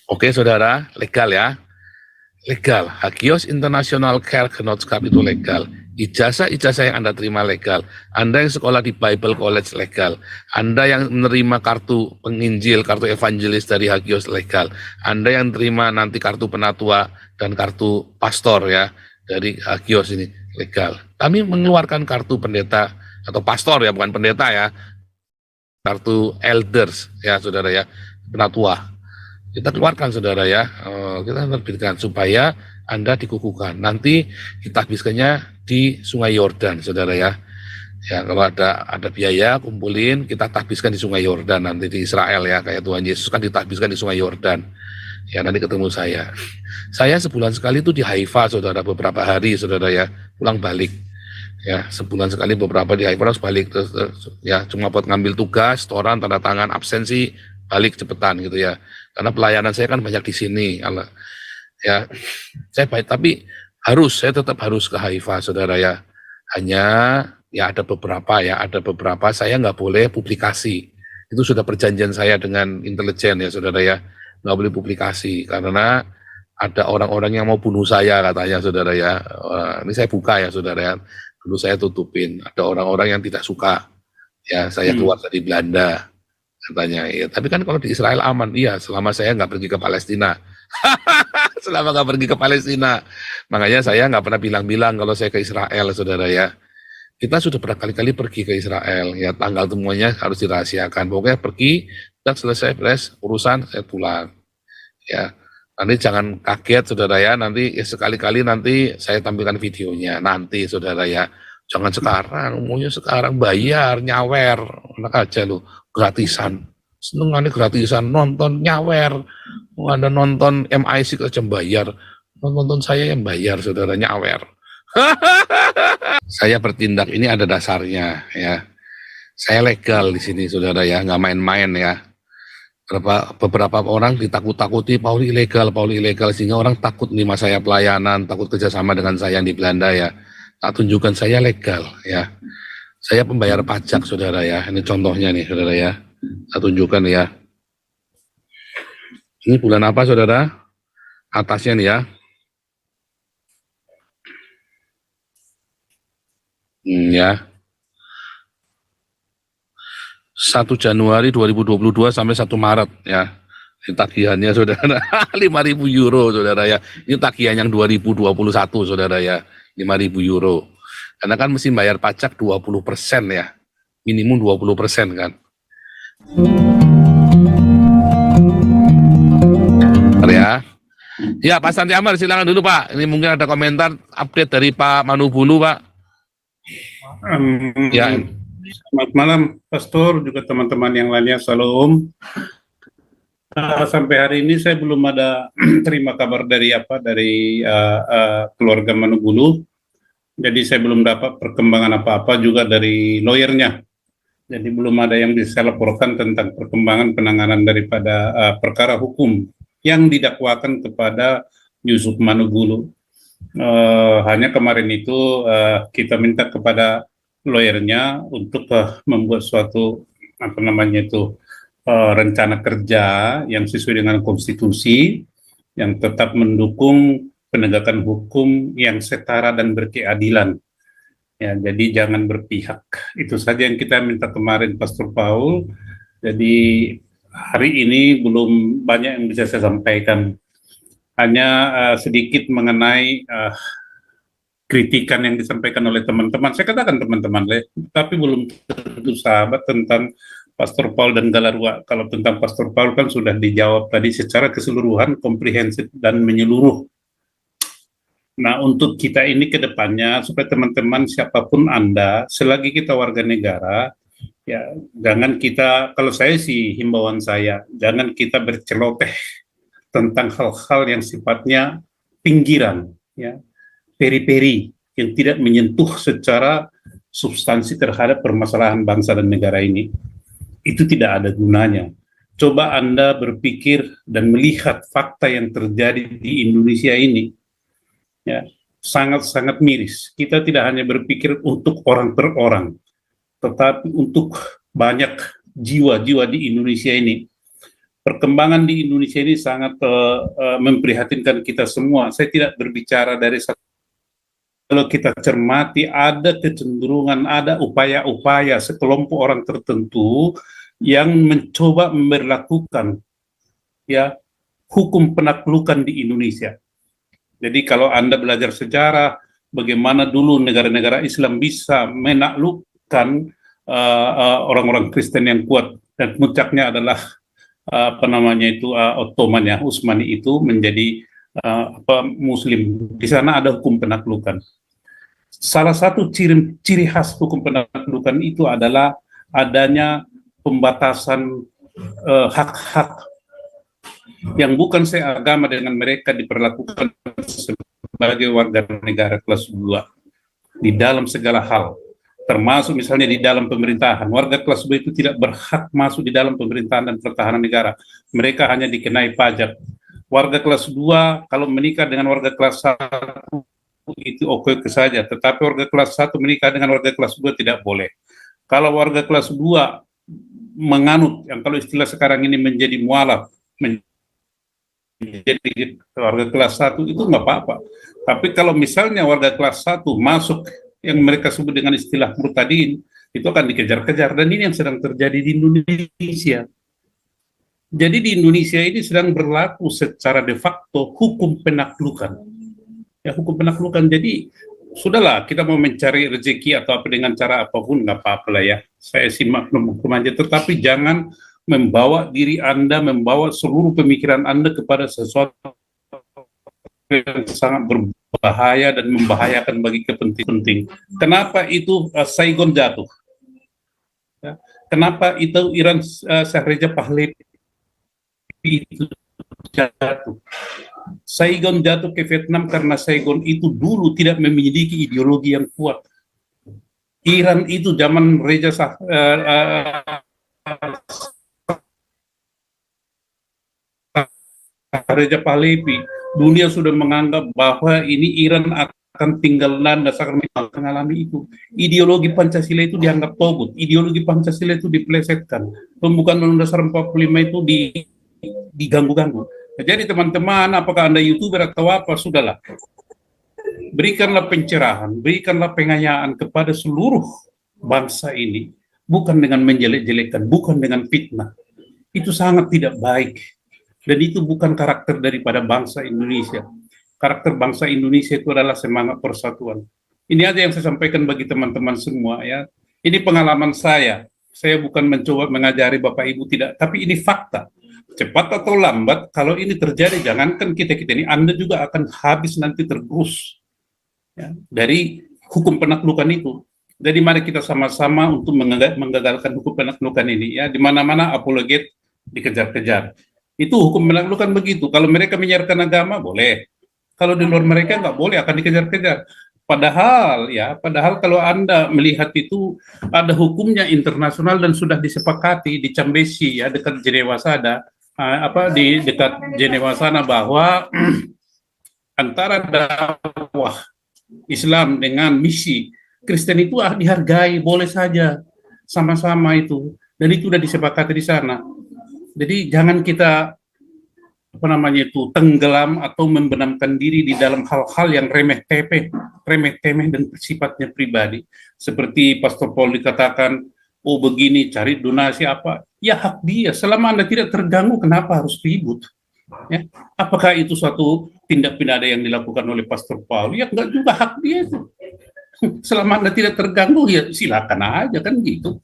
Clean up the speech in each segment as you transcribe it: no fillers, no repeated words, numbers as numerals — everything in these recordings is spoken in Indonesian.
Oke, saudara, legal ya. Legal. Hagios International Care Genootschap itu legal. Ijazah-ijazah yang Anda terima legal. Anda yang sekolah di Bible College legal. Anda yang menerima kartu penginjil, kartu evangelis dari Hagios legal. Anda yang terima nanti kartu penatua dan kartu pastor ya dari Hagios ini legal. Kami mengeluarkan kartu pendeta atau pastor ya, bukan pendeta ya. Kartu elders ya, saudara ya, penatua. Kita keluarkan saudara ya, kita terbitkan supaya Anda dikukuhkan. Nanti kita habiskannya di Sungai Yordan saudara ya. Ya kalau ada biaya kumpulin, kita tahbiskan di Sungai Yordan nanti di Israel ya, kayak Tuhan Yesus kan ditahbiskan di Sungai Yordan. Ya nanti ketemu saya. Saya sebulan sekali itu di Haifa saudara, beberapa hari saudara ya, pulang balik. Ya sebulan sekali beberapa di Haifa harus balik terus, ya cuma buat ngambil tugas, setoran, tanda tangan, absensi, balik cepetan gitu ya. Karena pelayanan saya kan banyak di sini, ya saya baik, tapi saya tetap harus ke Haifa saudara ya. Hanya ya ada beberapa saya nggak boleh publikasi. Itu sudah perjanjian saya dengan intelijen ya saudara ya, nggak boleh publikasi karena ada orang-orang yang mau bunuh saya katanya saudara ya. Ini saya buka ya saudara ya, dulu saya tutupin, ada orang-orang yang tidak suka ya saya keluar dari Belanda katanya. Ya, tapi kan kalau di Israel aman, iya selama saya nggak pergi ke Palestina. Selama nggak pergi ke Palestina, makanya saya nggak pernah bilang-bilang kalau saya ke Israel saudara ya. Kita sudah berkali-kali pergi ke Israel, ya tanggal semuanya harus dirahasiakan. Pokoknya pergi, dan selesai beres urusan, saya pulang. Ya, nanti jangan kaget saudara ya, nanti ya sekali-kali nanti saya tampilkan videonya, nanti saudara ya. Jangan sekarang, umumnya sekarang bayar, nyawer, enak aja loh, gratisan. Senengannya gratisan, nonton nyawer. Anda nonton MI6 aja bayar, nonton saya yang bayar saudara, nyawer. Saya bertindak ini ada dasarnya ya. Saya legal di sini saudara ya, nggak main-main ya. Beberapa orang ditakut-takuti Paul ilegal sehingga orang takut nih mas saya pelayanan, takut kerjasama dengan saya yang di Belanda ya. Tak tunjukkan saya legal ya. Saya pembayar pajak saudara ya. Ini contohnya nih saudara ya. Tak tunjukkan ya. Ini bulan apa saudara? Atasnya nih ya. Ya. 1 Januari 2022 sampai 1 Maret ya. Ini tagihannya saudara 5.000 euro saudara ya. Ini tagihan yang 2021 saudara ya, 5.000 euro. Karena kan mesti bayar pajak 20% ya, minimum 20% kan. Ya, ya Pak Santi Amar silakan dulu Pak. Ini mungkin ada komentar update dari Pak Manubulu Pak. Ya. Selamat malam Pastor, juga teman-teman yang lainnya, Shalom. Sampai hari ini saya belum ada terima kabar dari keluarga Manubulu. Jadi saya belum dapat perkembangan apa-apa juga dari lawyernya. Jadi belum ada yang bisa laporkan tentang perkembangan penanganan daripada perkara hukum yang didakwakan kepada Yusuf Manubulu. Hanya kemarin itu kita minta kepada lawyernya untuk membuat suatu rencana kerja yang sesuai dengan konstitusi, yang tetap mendukung penegakan hukum yang setara dan berkeadilan. Ya, jadi jangan berpihak. Itu saja yang kita minta kemarin Pastor Paul. Jadi hari ini belum banyak yang bisa saya sampaikan. Hanya sedikit mengenai kritikan yang disampaikan oleh teman-teman. Saya katakan teman-teman, tapi belum tentu sahabat tentang Pastor Paul dan Galarua. Kalau tentang Pastor Paul kan sudah dijawab tadi secara keseluruhan, komprehensif dan menyeluruh. Nah, untuk kita ini ke depannya, supaya teman-teman siapapun Anda, selagi kita warga negara, ya jangan kita, kalau saya sih himbauan saya, jangan kita berceloteh tentang hal-hal yang sifatnya pinggiran, ya, peri-peri yang tidak menyentuh secara substansi terhadap permasalahan bangsa dan negara ini. Itu tidak ada gunanya. Coba Anda berpikir dan melihat fakta yang terjadi di Indonesia ini, ya, sangat-sangat miris. Kita tidak hanya berpikir untuk orang per orang, tetapi untuk banyak jiwa-jiwa di Indonesia ini. perkembangan di Indonesia ini sangat memprihatinkan kita semua. Saya tidak berbicara dari satu. Kalau kita cermati, ada kecenderungan, ada upaya-upaya sekelompok orang tertentu yang mencoba memberlakukan ya hukum penaklukan di Indonesia. Jadi kalau Anda belajar sejarah, bagaimana dulu negara-negara Islam bisa menaklukkan orang-orang Kristen yang kuat, dan puncaknya adalah Ottoman ya, Utsmani itu menjadi Muslim. Di sana ada hukum penaklukan. Salah satu ciri khas hukum penaklukan itu adalah adanya pembatasan hak-hak yang bukan seagama dengan mereka diperlakukan sebagai warga negara kelas 2 di dalam segala hal, termasuk misalnya di dalam pemerintahan. Warga kelas 2 itu tidak berhak masuk di dalam pemerintahan dan pertahanan negara. Mereka hanya dikenai pajak. Warga kelas 2 kalau menikah dengan warga kelas 1 itu oke saja, tetapi warga kelas 1 menikah dengan warga kelas 2 tidak boleh. Kalau warga kelas 2 menganut yang kalau istilah sekarang ini menjadi mualaf, menjadi warga kelas 1 itu nggak apa-apa. Tapi kalau misalnya warga kelas 1 masuk yang mereka sebut dengan istilah murtadin, itu akan dikejar-kejar, dan ini yang sedang terjadi di Indonesia. Jadi di Indonesia ini sedang berlaku secara de facto hukum penaklukan. Ya, hukum penaklukan. Jadi sudahlah, kita mau mencari rezeki atau apa dengan cara apapun nggak apa-apa lah ya. Saya simak hukum aja, tetapi jangan membawa diri Anda, membawa seluruh pemikiran Anda kepada sesuatu yang sangat berbahaya dan membahayakan bagi kepentingan. Kenapa itu Saigon jatuh? Ya. Kenapa itu Iran Shahreja Pahlavi itu jatuh? Saigon jatuh ke Vietnam karena Saigon itu dulu tidak memiliki ideologi yang kuat. Iran itu zaman Shahreja Pahlavi, dunia sudah menganggap bahwa ini Iran akan tinggal landas, akan mengalami itu. Ideologi Pancasila itu dianggap togut, ideologi Pancasila itu dipelesetkan. Pembukaan Undang-Undang 45 itu diganggu-ganggu. Jadi teman-teman, apakah Anda YouTuber atau apa, sudahlah. Berikanlah pencerahan, berikanlah pengayaan kepada seluruh bangsa ini, bukan dengan menjelek-jelekkan, bukan dengan fitnah. Itu sangat tidak baik. Dan itu bukan karakter daripada bangsa Indonesia. Karakter bangsa Indonesia itu adalah semangat persatuan. Ini aja yang saya sampaikan bagi teman-teman semua ya. Ini pengalaman saya. Saya bukan mencoba mengajari Bapak Ibu, tidak, tapi ini fakta. Cepat atau lambat, kalau ini terjadi, jangankan kita-kita ini, Anda juga akan habis nanti tergerus ya, dari hukum penaklukan itu. Jadi mari kita sama-sama untuk menggagalkan hukum penaklukan ini ya. Di mana-mana apologet dikejar-kejar. Itu hukum penaklukan begitu. Kalau mereka menyiarkan agama, boleh. Kalau di luar mereka nggak boleh, akan dikejar-kejar. Padahal kalau Anda melihat itu ada hukumnya internasional dan sudah disepakati di Cambesi ya, dekat Jenewa sana. Di dekat Jenewa sana, bahwa antara dakwah Islam dengan misi Kristen itu dihargai, boleh saja sama-sama itu, dan itu sudah disepakati di sana. Jadi jangan kita tenggelam atau membenamkan diri di dalam hal-hal yang remeh-temeh dan sifatnya pribadi. Seperti Pastor Paul dikatakan, oh begini, cari donasi apa, ya hak dia. Selama Anda tidak terganggu, kenapa harus ribut? Ya. Apakah itu suatu tindak pidana yang dilakukan oleh Pastor Paul? Ya enggak juga, hak dia itu. Selama Anda tidak terganggu, ya silakan aja, kan gitu.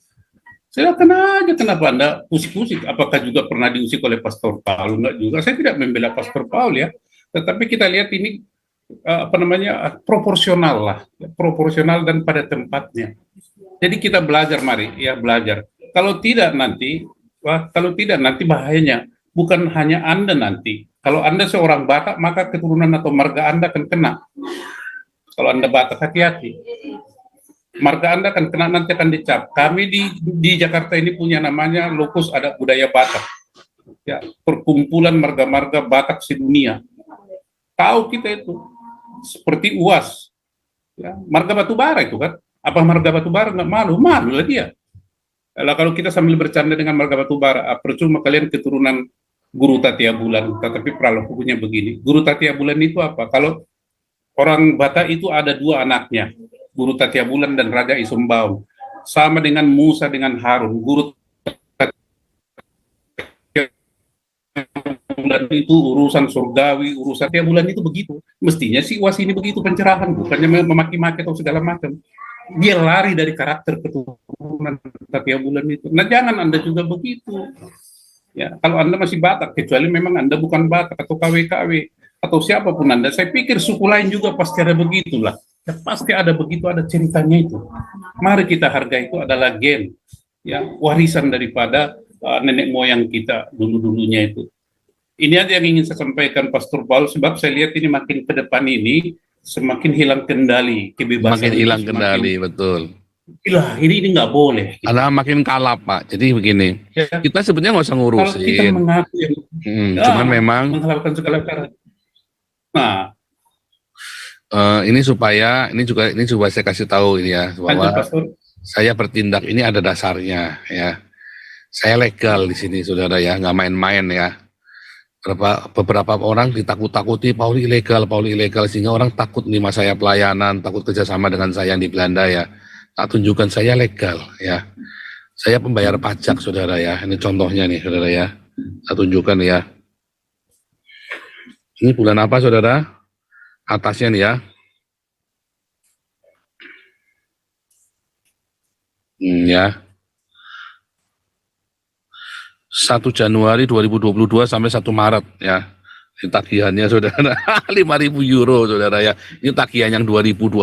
Silakan aja, kenapa Anda pusing-pusing? Apakah juga pernah diusik oleh Pastor Paul? Enggak juga, saya tidak membela Pastor Paul ya. Tetapi kita lihat ini proporsional lah, proporsional dan pada tempatnya. Jadi kita belajar, mari ya, belajar. Kalau tidak nanti bahayanya bukan hanya Anda nanti. Kalau Anda seorang Batak, maka keturunan atau marga Anda akan kena. Kalau Anda Batak, hati-hati. Marga Anda akan kena, nanti akan dicap. Kami di Jakarta ini punya namanya Lokus Adat Budaya Batak. Ya, perkumpulan marga-marga Batak sedunia. Tahu kita itu. Seperti UAS. Ya, marga Batubara itu kan. Apa marga Batubara nggak malu? Malu lah dia. Kalau kita sambil bercanda dengan marga Batubara, percuma kalian keturunan guru Tatia Bulan, tetapi perilakunya begini. Guru Tatia Bulan itu apa? Kalau orang Batak itu ada dua anaknya, guru Tatia Bulan dan Raja Isombaum. Sama dengan Musa dengan Harun. Guru Tatia Bulan itu urusan surgawi, urusan Tatia Bulan itu begitu. Mestinya si Uas ini begitu pencerahan, bukannya memaki-maki atau segala macam. Dia lari dari karakter keturunan Tatia Bulan itu. Nah, jangan Anda juga begitu. Ya, kalau Anda masih Batak, kecuali memang Anda bukan Batak atau KW-KW atau siapapun Anda, saya pikir suku lain juga pasti ada begitulah. Ya, pasti ada begitu, ada ceritanya itu. Mari kita hargai itu adalah gen, ya, warisan daripada nenek moyang kita dulu-dulunya itu. Ini aja yang ingin saya sampaikan, Pastor Paul, sebab saya lihat ini makin ke depan ini semakin hilang kendali kebebasan. Makin hilang kendali, betul. Gila, ini nggak boleh. Karena makin kalah, Pak. Jadi begini, Ya, kita sebenarnya nggak usah kalau kita ngurusin. mengaku yang Cuman memang menghalalkan segala cara. Nah, ini juga saya kasih tahu ini ya, lanjut bahwa Pastor. saya bertindak ini ada dasarnya ya. Saya legal di sini, saudara ya, nggak main-main ya. Beberapa orang ditakut-takuti Paul ilegal, sehingga orang takut nih mas saya pelayanan, takut kerjasama dengan saya yang di Belanda ya. Tak tunjukkan saya legal ya. Saya pembayar pajak, saudara ya. Ini contohnya nih, saudara ya. Tak tunjukkan ya. Ini bulan apa, saudara? Atasnya nih ya. Ya. 1 Januari 2022 sampai 1 Maret ya. Ini tagihannya, saudara. 5.000 euro, saudara ya. Ini tagihan yang 2021,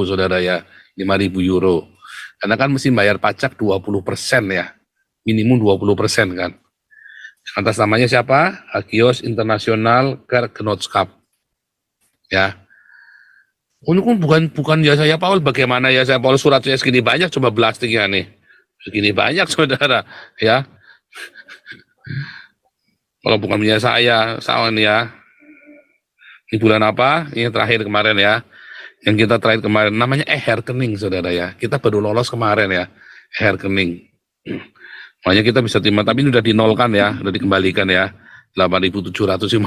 saudara ya. 5.000 euro. Karena kan mesti bayar pajak 20% ya. Minimum 20% kan. Atas namanya siapa? Hagios International Kergenotskap. Ya. Ini kan bukan ya saya Paul, bagaimana ya saya Paul suratnya segini banyak, coba blastingnya nih. Segini banyak, saudara. Ya. Kalau bukan punya saya nih ya. Ini bulan apa? Ini terakhir kemarin ya. Yang kita terakhir kemarin, namanya e-rekening, saudara ya. Kita baru lolos kemarin ya, e-rekening. Makanya kita bisa terima, tapi ini udah dinolkan ya, udah dikembalikan ya. 8.755,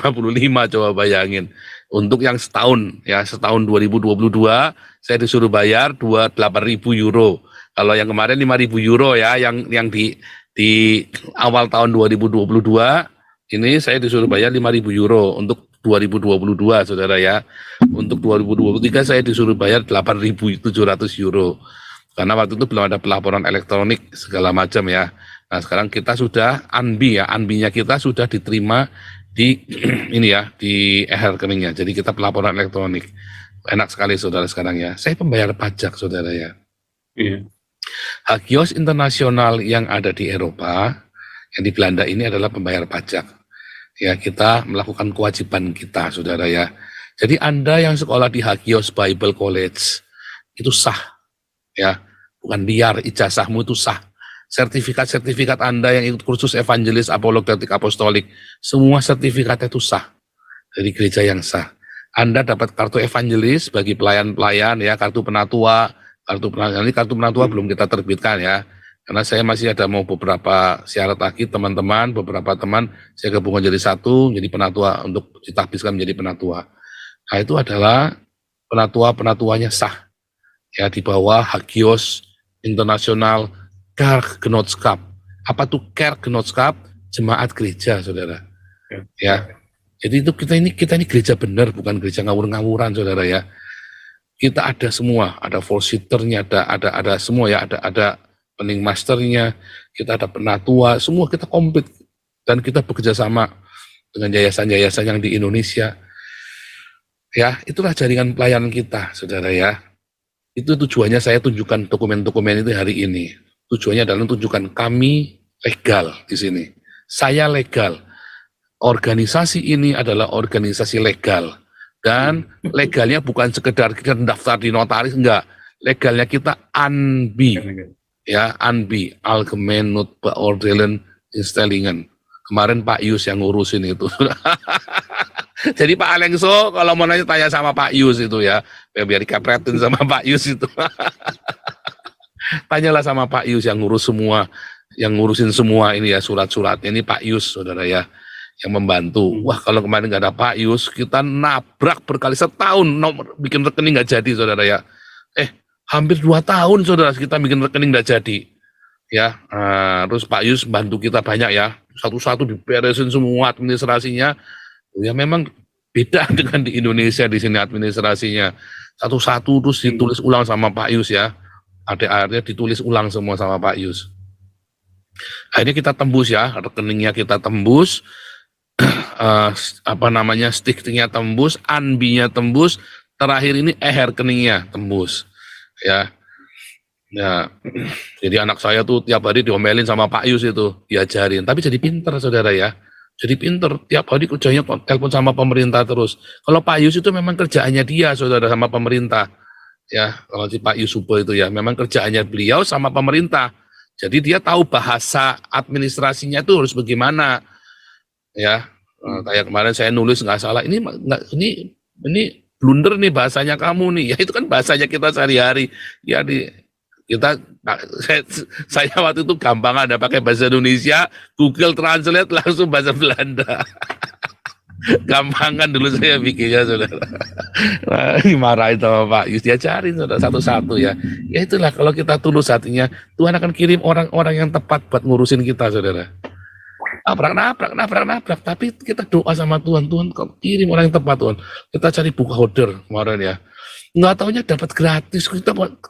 coba bayangin. Untuk yang setahun, ya setahun 2022, saya disuruh bayar 8.000 euro. Kalau yang kemarin 5.000 euro ya, yang di awal tahun 2022, ini saya disuruh bayar 5.000 euro untuk 2022, saudara ya. Untuk 2023 saya disuruh bayar 8.700 euro. Karena waktu itu belum ada pelaporan elektronik segala macam ya. Nah sekarang kita sudah ANBI ya, ANBI-nya kita sudah diterima di ini ya, di e-rekeningnya. Jadi kita pelaporan elektronik. Enak sekali saudara sekarang ya. Saya pembayar pajak, saudara ya. Iya. Hagios Internasional yang ada di Eropa, yang di Belanda ini adalah pembayar pajak. Ya, kita melakukan kewajiban kita, saudara ya. Jadi Anda yang sekolah di Hagios Bible College itu sah, ya, bukan liar. Ijazahmu itu sah. Sertifikat-sertifikat Anda yang ikut kursus evangelis, apologetik, apostolik, semua sertifikatnya itu sah dari gereja yang sah. Anda dapat kartu evangelis bagi pelayan-pelayan, ya, kartu penatua, ini kartu penatua belum kita terbitkan ya. Karena saya masih ada mau beberapa syarat lagi, teman-teman, beberapa teman, saya gabungkan jadi satu, jadi penatua, untuk ditahbiskan menjadi penatua. Nah itu adalah penatua-penatuanya sah. Ya di bawah Hagios International Kergenotskap. Apa tuh Kergenotskap? Jemaat gereja, saudara. Ya. Jadi itu kita ini gereja benar, bukan gereja ngawur-ngawuran, saudara ya. Kita ada semua, ada forsisternya, ada semua ya, ada pening masternya, kita ada penatua, semua kita komplit, dan kita bekerja sama dengan yayasan-yayasan yang di Indonesia. Ya, itulah jaringan pelayanan kita, saudara ya. Itu tujuannya saya tunjukkan dokumen-dokumen itu hari ini. Tujuannya adalah tunjukkan kami legal di sini. Saya legal. Organisasi ini adalah organisasi legal. Dan legalnya bukan sekedar kita daftar di notaris, enggak. Legalnya kita ANBI. Ya, ANBI, Algemeen Beoordeling Instellingen. Kemarin Pak Yus yang ngurusin itu. Jadi Pak Alengso kalau mau nanya tanya sama Pak Yus itu ya, biar dikapretin sama Pak Yus itu. Tanyalah sama Pak Yus yang ngurus semua, yang ngurusin semua ini ya surat-suratnya, ini Pak Yus, saudara ya. yang membantu. Wah, kalau kemarin nggak ada Pak Yus, kita nabrak berkali setahun bikin rekening nggak jadi, saudara ya. Hampir 2 tahun, saudara, kita bikin rekening nggak jadi. Ya, terus Pak Yus bantu kita banyak ya, satu-satu diberesin semua administrasinya. Ya memang beda dengan di Indonesia di sini administrasinya. Satu-satu terus ditulis ulang sama Pak Yus ya. Adik-adiknya ditulis ulang semua sama Pak Yus. Akhirnya kita tembus ya, rekeningnya kita tembus, stickingnya tembus, anbinya tembus, terakhir ini rekeningnya tembus. Ya, jadi anak saya tuh tiap hari diomelin sama Pak Yus itu, diajarin. Tapi jadi pinter, saudara ya. Jadi pinter, tiap hari kerjanya telepon sama pemerintah terus. Kalau Pak Yus itu memang kerjaannya dia, saudara, sama pemerintah. Ya, kalau si Pak Yusupo itu ya, memang kerjaannya beliau sama pemerintah. Jadi dia tahu bahasa administrasinya itu harus bagaimana. Ya, kayak kemarin saya nulis nggak salah, ini blunder nih bahasanya kamu nih. Ya itu kan bahasanya kita sehari-hari. Ya saya waktu itu gampang ada pakai bahasa Indonesia, Google Translate langsung bahasa Belanda. Gampangan dulu saya bikinnya, saudara. Nah, dimarahin sama Pak Yus, diajarin saudara satu-satu ya. Ya itulah, kalau kita tulus hatinya, Tuhan akan kirim orang-orang yang tepat buat ngurusin kita, saudara. Nabrak. Tapi kita doa sama Tuhan, kau kirim orang yang tepat, Tuhan. Kita cari buka order kemarin ya. Nggak taunya dapat gratis.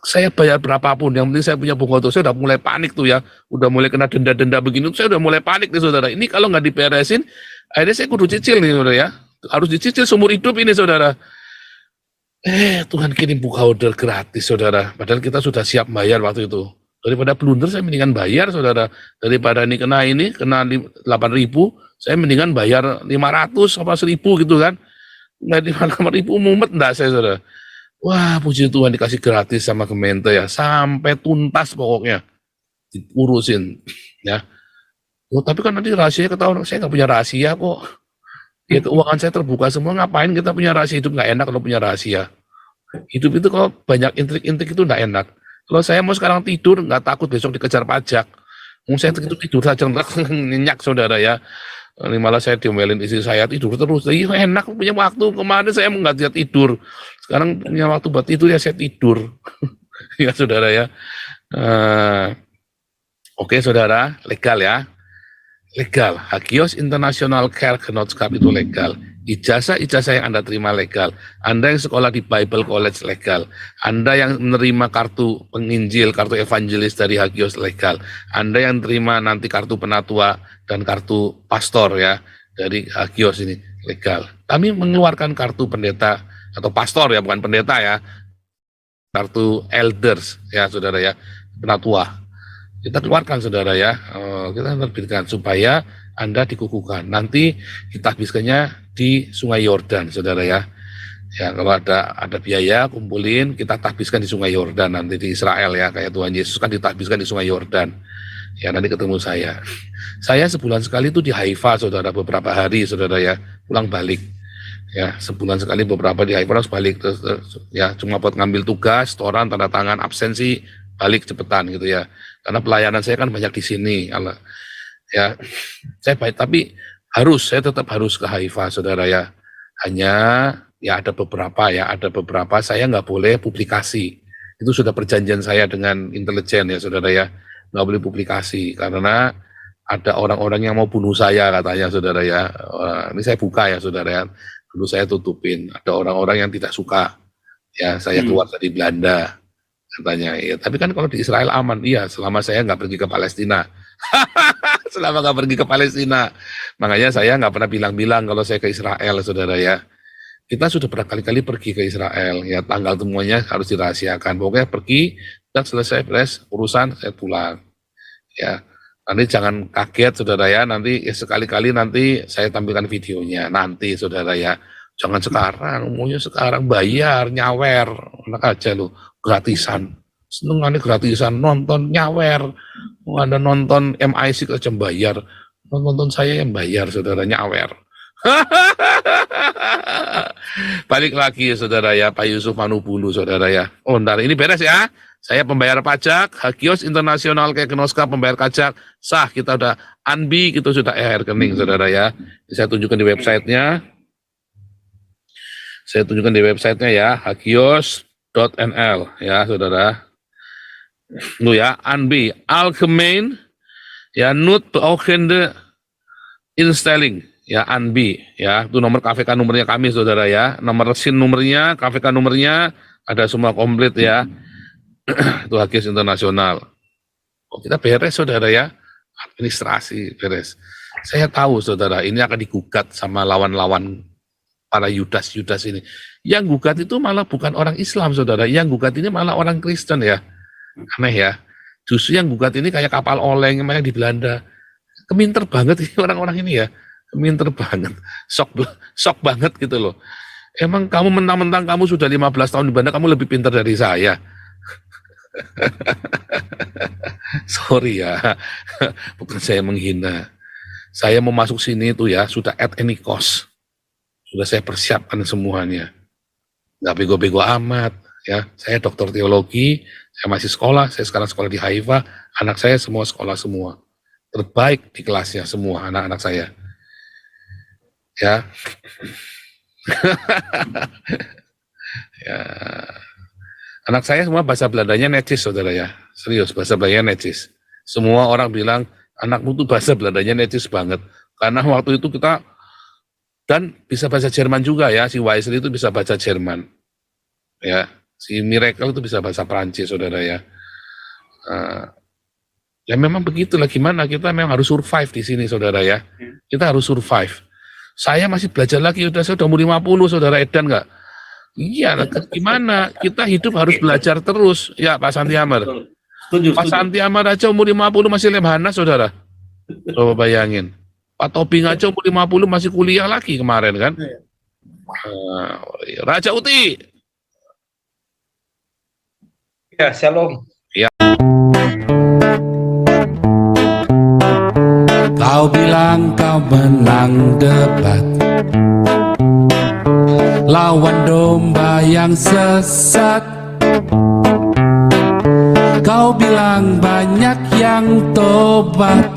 Saya bayar berapapun, yang penting saya punya buka order. Saya udah mulai panik tuh ya. Udah mulai kena denda-denda begini, saya udah mulai panik nih, saudara. Ini kalau nggak diberesin, akhirnya saya kudu cicil nih, saudara ya. Harus dicicil seumur hidup ini, saudara. Tuhan kirim buka order gratis, saudara. Padahal kita sudah siap bayar waktu itu. Daripada blunder, saya mendingan bayar, saudara. Daripada kena 8.000, saya mendingan bayar 500 apa 1.000 gitu kan. Nggak di 8.000 mumet enggak saya, saudara. Wah, puji Tuhan dikasih gratis sama Gemeente ya. Sampai tuntas pokoknya. Diurusin, ya. Oh, tapi kan nanti rahasianya ketahuan, saya nggak punya rahasia kok. Ya keuangan saya terbuka semua, ngapain kita punya rahasia? Hidup nggak enak kalau punya rahasia. Hidup itu kalau banyak intrik-intrik itu nggak enak. Kalau saya mau sekarang tidur, nggak takut besok dikejar pajak. Saya tidur saja, nyenyak, saudara ya. Ini malah saya diomelin istri saya, tidur terus. Iya enak, punya waktu. Kemarin saya nggak bisa tidur. Sekarang punya waktu buat tidur, ya saya tidur. Ya saudara ya. Oke saudara, legal ya. Legal. Hagios International Kerkenotskap itu legal. Ijazah-ijazah yang Anda terima legal. Anda yang sekolah di Bible College legal. Anda yang menerima kartu penginjil, kartu evangelis dari Hagios legal. Anda yang terima nanti kartu penatua dan kartu pastor ya dari Hagios ini legal. Kami mengeluarkan kartu pendeta atau pastor ya, bukan pendeta ya. Kartu elders ya saudara ya, penatua. Kita keluarkan saudara ya, kita terbitkan supaya Anda dikukuhkan. Nanti kita habiskannya di Sungai Yordan saudara ya. Ya kalau ada biaya kumpulin, kita tahbiskan di Sungai Yordan nanti di Israel ya, kayak Tuhan Yesus kan ditahbiskan di Sungai Yordan. Ya nanti ketemu saya. Saya sebulan sekali itu di Haifa saudara, beberapa hari saudara ya, pulang balik. Ya sebulan sekali beberapa di Haifa harus balik terus ya, cuma buat ngambil tugas, setoran, tanda tangan, absensi, balik cepetan gitu ya. Karena pelayanan saya kan banyak di sini. Ya, saya baik, tapi saya tetap harus ke Haifa, saudara ya. Hanya ya ada beberapa saya nggak boleh publikasi. Itu sudah perjanjian saya dengan intelijen ya, saudara ya. Nggak boleh publikasi karena ada orang-orang yang mau bunuh saya katanya, saudara ya. Ini saya buka ya, saudara ya. Dulu saya tutupin. Ada orang-orang yang tidak suka ya saya keluar dari Belanda. Katanya, ya. Tapi kan kalau di Israel aman, iya, selama saya nggak pergi ke Palestina. Selama nggak pergi ke Palestina. Makanya saya nggak pernah bilang-bilang kalau saya ke Israel, saudara ya. Kita sudah berkali-kali pergi ke Israel, ya tanggal semuanya harus dirahasiakan. Pokoknya pergi, dan selesai beres urusan, saya pulang. Ya, nanti jangan kaget, saudara ya. Nanti ya, sekali-kali nanti saya tampilkan videonya. Nanti, saudara ya. Jangan sekarang, maunya sekarang bayar, nyawer, enak aja loh. Gratisan, senengannya gratisan, nonton nyawer, ada nonton MIC aja bayar, nonton saya yang bayar, saudara, nyawer. Balik lagi saudara ya, Pak Yusuf Manubulu saudara ya. Oh ntar ini beres ya, Saya pembayar pajak, Hagios Internasional Kekenoska pembayar pajak, sah, kita udah Anbi, kita sudah rekening, saudara ya. Saya tunjukkan di websitenya. Saya tunjukkan di websitenya ya, hagios.nl ya, saudara. Lu ya, Anbi, Algemeen, ya, Nut Beoogende Instelling, ya, Anbi, ya, itu nomor KVK nomornya kami, saudara ya. Nomor SIN nomornya, KVK nomornya, ada semua komplit ya. Itu Hagios Internasional. Oh, kita beres, saudara ya. Administrasi beres. Saya tahu, saudara, ini akan digugat sama lawan-lawan para Yudas-Yudas ini. Yang gugat itu malah bukan orang Islam, saudara. Yang gugat ini malah orang Kristen ya. Aneh ya. Justru yang gugat ini kayak kapal oleng yang di Belanda. Keminter banget ini orang-orang ini ya. Keminter banget. Sok banget gitu loh. Emang kamu mentang-mentang kamu sudah 15 tahun di Belanda, kamu lebih pintar dari saya. Sorry ya. Bukan saya menghina. Saya mau masuk sini itu ya, sudah at any cost. Sudah saya persiapkan semuanya. Nggak bego-bego amat. Ya, saya dokter teologi, saya masih sekolah, saya sekarang sekolah di Haifa, anak saya semua sekolah semua. Terbaik di kelasnya semua anak-anak saya. Ya. Ya. Anak saya semua bahasa Belandanya necis, saudara ya. Serius, bahasa Belandanya necis. Semua orang bilang, anakmu tuh bahasa Belandanya necis banget. Karena waktu itu kita, dan bisa bahasa Jerman juga ya, si Wesley itu bisa bahasa Jerman. Ya, si Miracle itu bisa bahasa Prancis, saudara ya. Ya memang begitulah, gimana, kita memang harus survive di sini, saudara ya. Kita harus survive. Saya masih belajar lagi, saya udah umur 50, saudara Edan nggak? Iya, gimana? Kita hidup harus belajar terus. Ya, Pak Santi Amar. Pak Santi Amar aja umur 50 masih lemhanas, saudara. Coba bayangin. Pak Tobing aja umur 50 masih kuliah lagi kemarin kan. Raja Uti. Ya, shalom. Ya. Kau bilang kau menang debat, lawan domba yang sesat. Kau bilang banyak yang tobat.